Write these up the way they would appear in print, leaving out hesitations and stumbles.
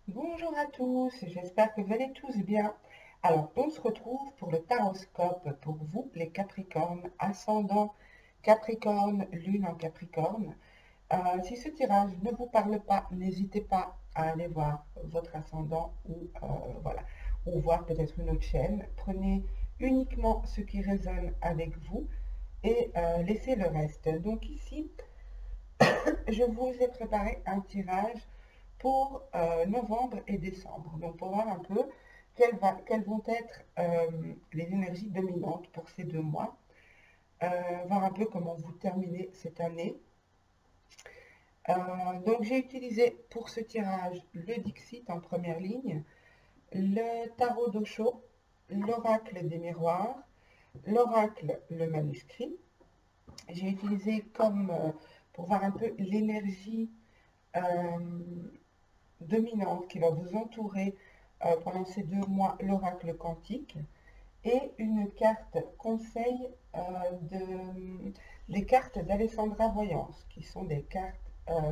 Bonjour à tous, j'espère que vous allez tous bien. Alors, on se retrouve pour le taroscope pour vous, les Capricornes, ascendant Capricorne, Lune en Capricorne. Si ce tirage ne vous parle pas, n'hésitez pas à aller voir votre ascendant ou voilà, ou voir peut-être une autre chaîne. Prenez uniquement ce qui résonne avec vous et laissez le reste. Donc ici, je vous ai préparé un tirage pour novembre et décembre. Donc pour voir un peu quelles vont être les énergies dominantes pour ces 2 mois. Voir un peu comment vous terminez cette année. Donc j'ai utilisé pour ce tirage le Dixit en première ligne, le tarot d'Osho, l'oracle des miroirs, l'oracle le manuscrit. J'ai utilisé comme pour voir un peu l'énergie euh, dominante qui va vous entourer pendant ces 2 mois, l'oracle quantique, et une carte conseil des cartes d'Alessandra Voyance, qui sont des cartes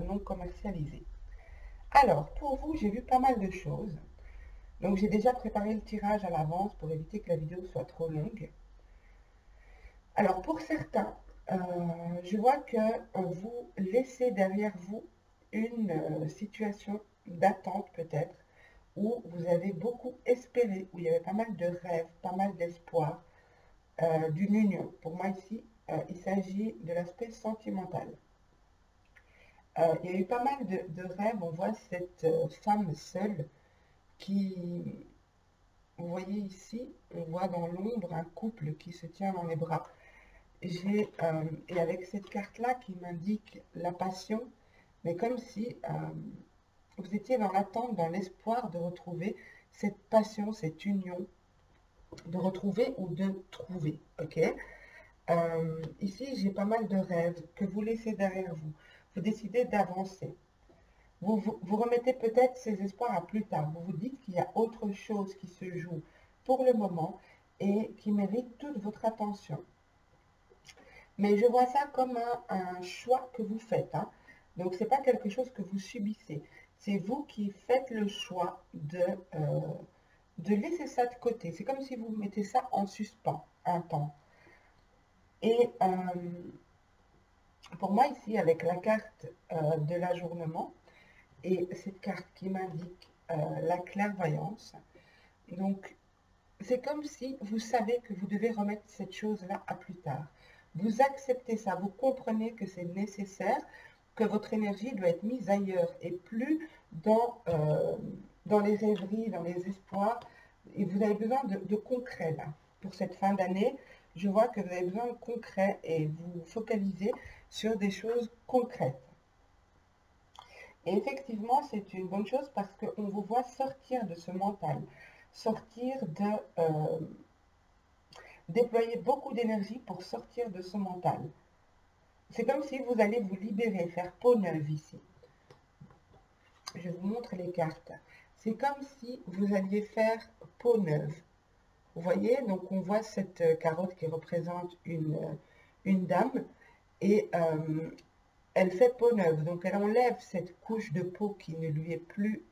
non commercialisées. Alors, pour vous, j'ai vu pas mal de choses. Donc, j'ai déjà préparé le tirage à l'avance pour éviter que la vidéo soit trop longue. Alors, pour certains, je vois que vous laissez derrière vous une situation d'attente peut-être, où vous avez beaucoup espéré, où il y avait pas mal de rêves, pas mal d'espoir d'une union. Pour moi ici, il s'agit de l'aspect sentimental. Il y a eu pas mal de rêves, on voit cette femme seule qui, vous voyez ici, on voit dans l'ombre un couple qui se tient dans les bras. Et avec cette carte-là qui m'indique la passion, mais comme si vous étiez dans l'attente, dans l'espoir de retrouver cette passion, cette union, de retrouver ou de trouver, ok. Ici, j'ai pas mal de rêves que vous laissez derrière vous. Vous décidez d'avancer. Vous remettez peut-être ces espoirs à plus tard. Vous vous dites qu'il y a autre chose qui se joue pour le moment et qui mérite toute votre attention. Mais je vois ça comme un choix que vous faites, hein. Donc, ce n'est pas quelque chose que vous subissez. C'est vous qui faites le choix de laisser ça de côté. C'est comme si vous mettez ça en suspens un temps. Et pour moi, ici, avec la carte de l'ajournement et cette carte qui m'indique la clairvoyance, donc c'est comme si vous savez que vous devez remettre cette chose-là à plus tard. Vous acceptez ça, vous comprenez que c'est nécessaire, que votre énergie doit être mise ailleurs et plus dans les rêveries, dans les espoirs. Et vous avez besoin de concret là. Pour cette fin d'année, je vois que vous avez besoin de concret et vous focalisez sur des choses concrètes. Et effectivement, c'est une bonne chose parce qu'on vous voit sortir de ce mental, sortir déployer beaucoup d'énergie pour sortir de ce mental. C'est comme si vous allez vous libérer, faire peau neuve ici. Je vous montre les cartes. C'est comme si vous alliez faire peau neuve. Vous voyez, donc on voit cette carotte qui représente une dame et elle fait peau neuve. Donc elle enlève cette couche de peau qui ne lui est plus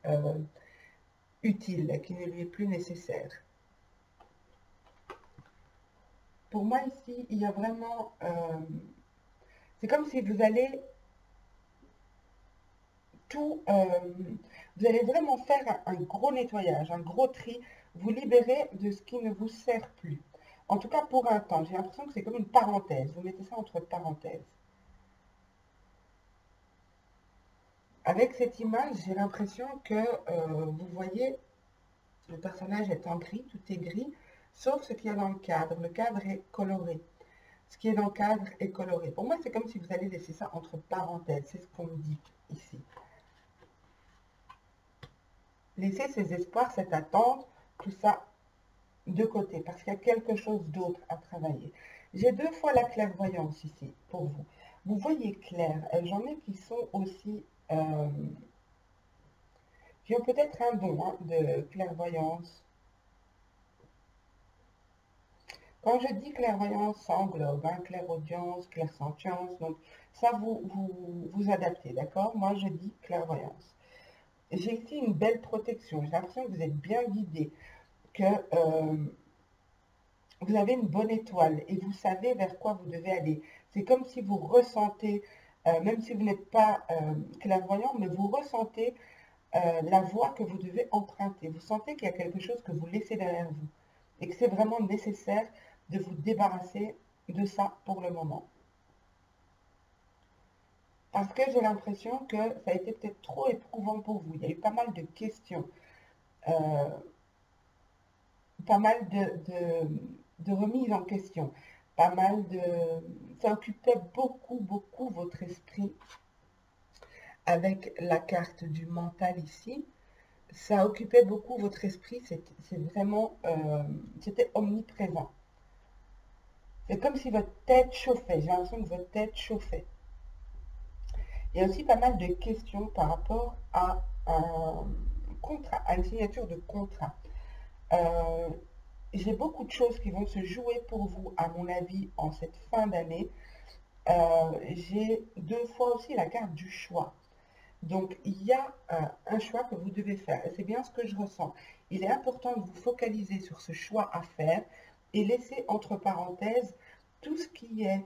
utile, qui ne lui est plus nécessaire. Pour moi ici, il y a vraiment... c'est comme si vous allez vous allez vraiment faire un gros nettoyage, un gros tri, vous libérer de ce qui ne vous sert plus. En tout cas pour un temps, j'ai l'impression que c'est comme une parenthèse, vous mettez ça entre parenthèses. Avec cette image, j'ai l'impression que vous voyez le personnage est en gris, tout est gris, sauf ce qu'il y a dans le cadre. Le cadre est coloré. Ce qui est dans le cadre est coloré. Pour moi, c'est comme si vous allez laisser ça entre parenthèses, c'est ce qu'on me dit ici. Laissez ces espoirs, cette attente, tout ça de côté, parce qu'il y a quelque chose d'autre à travailler. J'ai 2 fois la clairvoyance ici, pour vous. Vous voyez clair, j'en ai qui sont aussi, qui ont peut-être un don hein, de clairvoyance. Quand je dis clairvoyance, ça englobe hein, clairaudience, clairsentience, donc ça vous adaptez, d'accord? Moi je dis clairvoyance. j'ai ici une belle protection. J'ai l'impression que vous êtes bien guidé, que vous avez une bonne étoile et vous savez vers quoi vous devez aller. C'est comme si vous ressentez, même si vous n'êtes pas clairvoyant, mais vous ressentez la voie que vous devez emprunter. Vous sentez qu'il y a quelque chose que vous laissez derrière vous et que c'est vraiment nécessaire de vous débarrasser de ça pour le moment. Parce que j'ai l'impression que ça a été peut-être trop éprouvant pour vous. Il y a eu pas mal de questions, euh, pas mal de remises en question, pas mal de... Ça occupait beaucoup, beaucoup votre esprit avec la carte du mental ici. Ça occupait beaucoup votre esprit, c'est vraiment... c'était omniprésent. C'est comme si votre tête chauffait. J'ai l'impression que votre tête chauffait. Il y a aussi pas mal de questions par rapport à un contrat, à une signature de contrat. Euh, j'ai beaucoup de choses qui vont se jouer pour vous, à mon avis, en cette fin d'année. J'ai deux fois aussi la carte du choix. Donc, il y a un choix que vous devez faire. Et c'est bien ce que je ressens. Il est important de vous focaliser sur ce choix à faire et laisser entre parenthèses tout ce qui est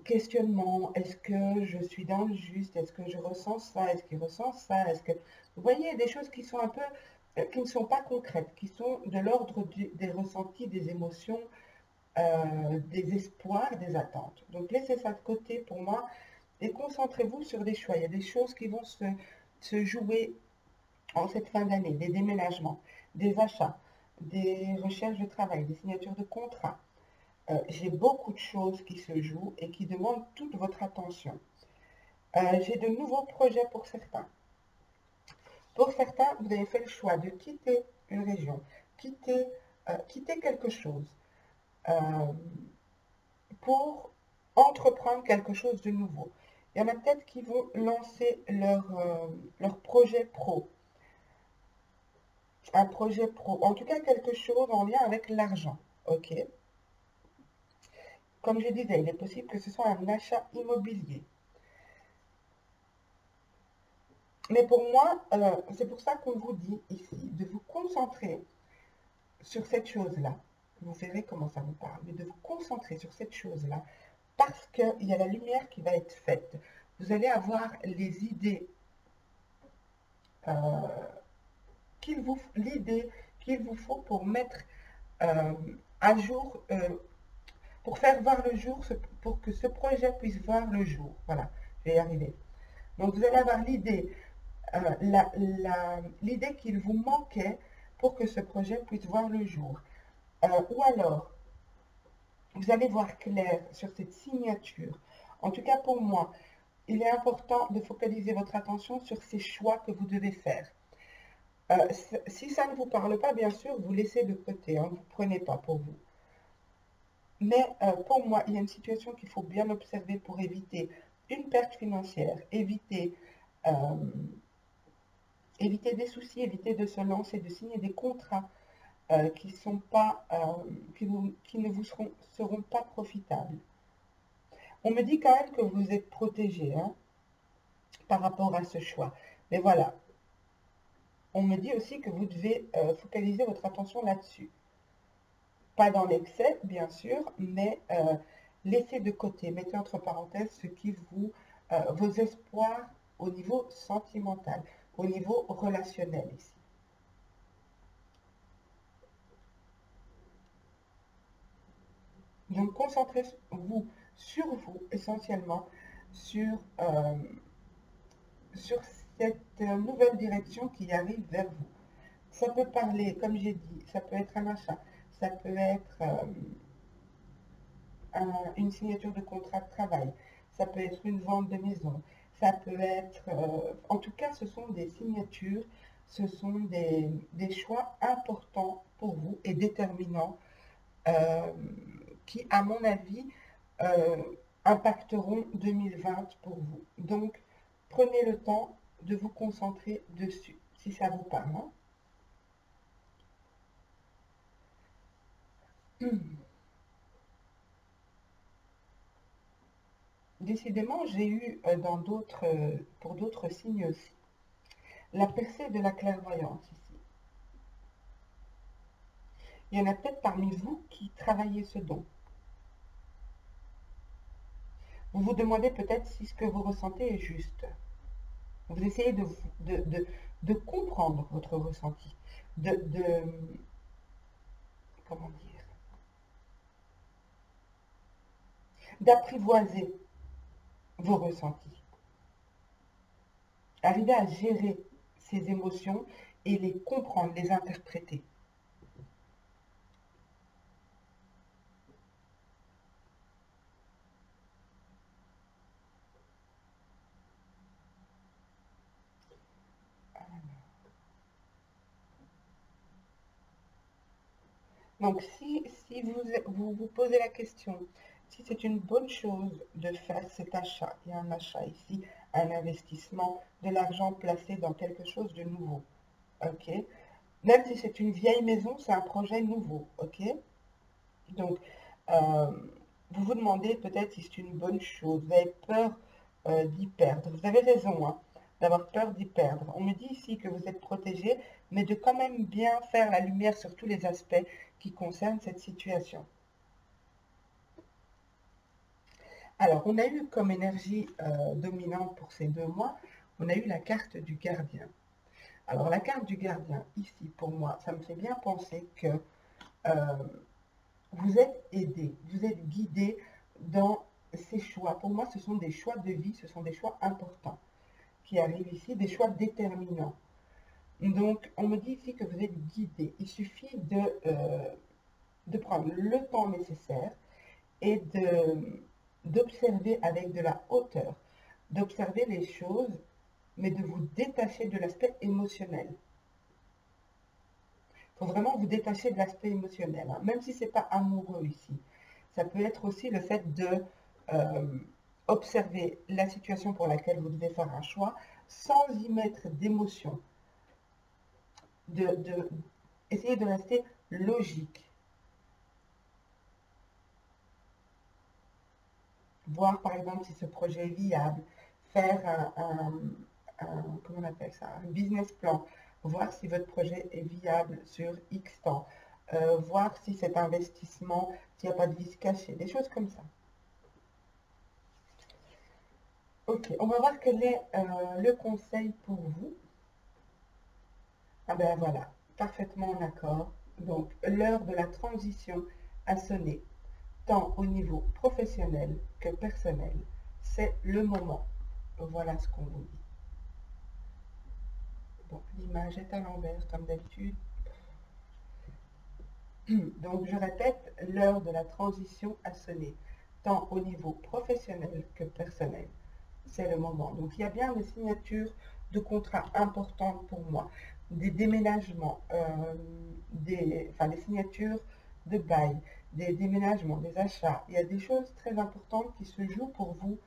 questionnement. Est-ce que je suis dans le juste? Est-ce que je ressens ça? Est-ce qu'il ressent ça? Est-ce que... Vous voyez, des choses qui sont un peu... qui ne sont pas concrètes, qui sont de l'ordre des ressentis, des émotions, des espoirs, des attentes. Donc, laissez ça de côté pour moi et concentrez-vous sur des choix. Il y a des choses qui vont se jouer en cette fin d'année, des déménagements, des achats, des recherches de travail, des signatures de contrats. J'ai beaucoup de choses qui se jouent et qui demandent toute votre attention. J'ai de nouveaux projets pour certains. Pour certains, vous avez fait le choix de quitter une région, quitter quelque chose euh, pour entreprendre quelque chose de nouveau. Il y en a peut-être qui vont lancer leur projet pro, un projet pro, en tout cas quelque chose en lien avec l'argent. Ok. Comme je disais, il est possible que ce soit un achat immobilier. Mais pour moi, c'est pour ça qu'on vous dit ici de vous concentrer sur cette chose-là. Vous verrez comment ça vous parle, mais de vous concentrer sur cette chose-là parce qu'il y a la lumière qui va être faite. Vous allez avoir les idées, l'idée qu'il vous faut pour mettre à jour, pour faire voir le jour, pour que ce projet puisse voir le jour. Voilà, je vais y arriver. Donc vous allez avoir l'idée, l'idée qu'il vous manquait pour que ce projet puisse voir le jour. Ou alors, vous allez voir clair sur cette signature. En tout cas pour moi, il est important de focaliser votre attention sur ces choix que vous devez faire. Si ça ne vous parle pas, bien sûr, vous laissez de côté, hein, vous ne prenez pas pour vous. Mais pour moi, il y a une situation qu'il faut bien observer pour éviter une perte financière, euh, éviter des soucis, éviter de se lancer, de signer des contrats qui ne vous seront pas profitables. On me dit quand même que vous êtes protégé, hein, par rapport à ce choix. Mais voilà, on me dit aussi que vous devez focaliser votre attention là-dessus. Pas dans l'excès, bien sûr, mais laissez de côté, mettez entre parenthèses vos espoirs au niveau sentimental, au niveau relationnel ici. Donc concentrez-vous sur vous essentiellement, sur, euh, sur cette nouvelle direction qui arrive vers vous. Ça peut parler, comme j'ai dit, ça peut être un achat, ça peut être une signature de contrat de travail, ça peut être une vente de maison, ça peut être, en tout cas, ce sont des signatures, ce sont des choix importants pour vous et déterminants euh, qui, à mon avis, euh, impacteront 2020 pour vous. Donc, prenez le temps de vous concentrer dessus, si ça vous parle. Hein. Décidément, j'ai eu pour d'autres signes aussi, la percée de la clairvoyance ici. Il y en a peut-être parmi vous qui travaillez ce don. Vous vous demandez peut-être si ce que vous ressentez est juste. Vous essayez de comprendre votre ressenti, comment dire, d'apprivoiser vos ressentis. Arriver à gérer ces émotions et les comprendre, les interpréter. Donc, si vous posez la question, si c'est une bonne chose de faire cet achat, il y a un achat ici, un investissement, de l'argent placé dans quelque chose de nouveau, ok? Même si c'est une vieille maison, c'est un projet nouveau, ok? Donc, euh, vous vous demandez peut-être si c'est une bonne chose, vous avez peur d'y perdre. Vous avez raison, hein, d'avoir peur d'y perdre. On me dit ici que vous êtes protégé, mais de quand même bien faire la lumière sur tous les aspects qui concernent cette situation. Alors, on a eu comme énergie dominante pour ces 2 mois, on a eu la carte du gardien. Alors, la carte du gardien, ici, pour moi, ça me fait bien penser que vous êtes aidé, vous êtes guidé dans ces choix. Pour moi, ce sont des choix de vie, ce sont des choix importants qui arrivent ici, des choix déterminants. Donc, on me dit ici que vous êtes guidé. Il suffit de prendre le temps nécessaire et d'observer avec de la hauteur, d'observer les choses, mais de vous détacher de l'aspect émotionnel. Il faut vraiment vous détacher de l'aspect émotionnel, hein, même si ce n'est pas amoureux ici. Ça peut être aussi le fait de observer la situation pour laquelle vous devez faire un choix sans y mettre d'émotion. Essayer de rester logique. Voir par exemple si ce projet est viable, faire comment on appelle ça, un business plan, voir si votre projet est viable sur X temps, voir si cet investissement, s'il n'y a pas de vice caché, des choses comme ça. Ok, on va voir quel est le conseil pour vous. Ah ben voilà, parfaitement en accord. Donc, l'heure de la transition a sonné, tant au niveau professionnel que personnel. C'est le moment. Voilà ce qu'on vous dit. Donc, l'image est à l'envers, comme d'habitude. Donc, je répète, l'heure de la transition a sonné, tant au niveau professionnel que personnel. C'est le moment. Donc, il y a bien des signatures de contrats importantes pour moi, des déménagements, des signatures de bail, des déménagements, des achats. Il y a des choses très importantes qui se jouent pour vous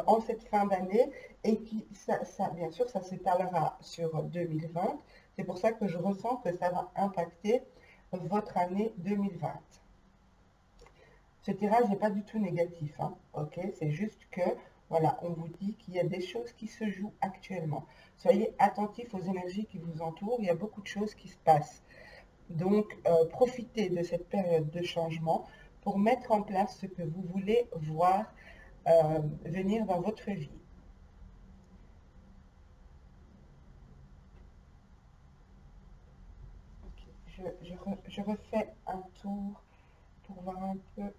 en cette fin d'année et qui, bien sûr, ça s'étalera sur 2020. C'est pour ça que je ressens que ça va impacter votre année 2020. Ce tirage n'est pas du tout négatif, hein, ok? C'est juste que, voilà, on vous dit qu'il y a des choses qui se jouent actuellement. Soyez attentifs aux énergies qui vous entourent, il y a beaucoup de choses qui se passent. Donc, profitez de cette période de changement pour mettre en place ce que vous voulez voir venir dans votre vie. Okay. Je refais un tour pour voir un peu.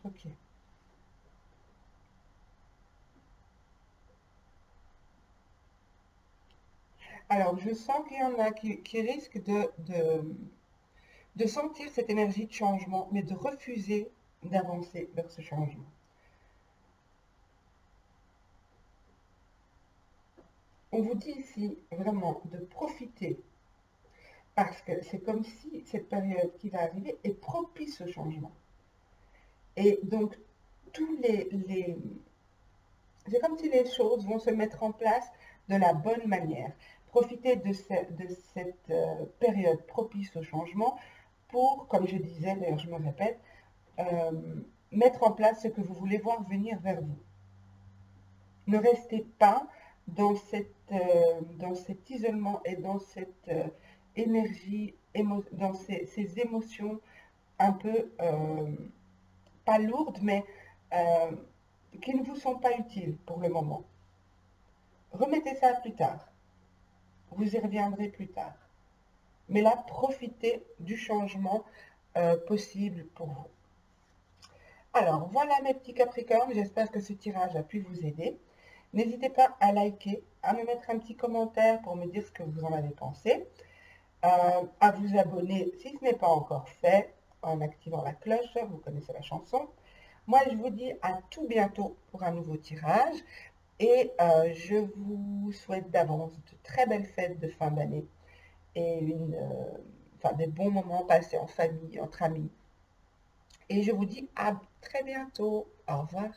Ok. Alors, je sens qu'il y en a qui risquent de sentir cette énergie de changement, mais de refuser d'avancer vers ce changement. On vous dit ici vraiment de profiter, parce que c'est comme si cette période qui va arriver est propice au changement. Et donc, c'est comme si les choses vont se mettre en place de la bonne manière. Profitez de cette période propice au changement pour, comme je disais, d'ailleurs je me répète, mettre en place ce que vous voulez voir venir vers vous. Ne restez pas dans cet isolement et dans cette énergie, dans ces émotions un peu, pas lourdes, mais qui ne vous sont pas utiles pour le moment. Remettez ça plus tard. Vous y reviendrez plus tard. Mais là, profitez du changement possible pour vous. Alors, voilà mes petits Capricornes, j'espère que ce tirage a pu vous aider. N'hésitez pas à liker, à me mettre un petit commentaire pour me dire ce que vous en avez pensé, à vous abonner si ce n'est pas encore fait, en activant la cloche, vous connaissez la chanson. Moi, je vous dis à tout bientôt pour un nouveau tirage et je vous souhaite d'avance de très belles fêtes de fin d'année et des bons moments passés en famille, entre amis. Et je vous dis à très bientôt. Au revoir.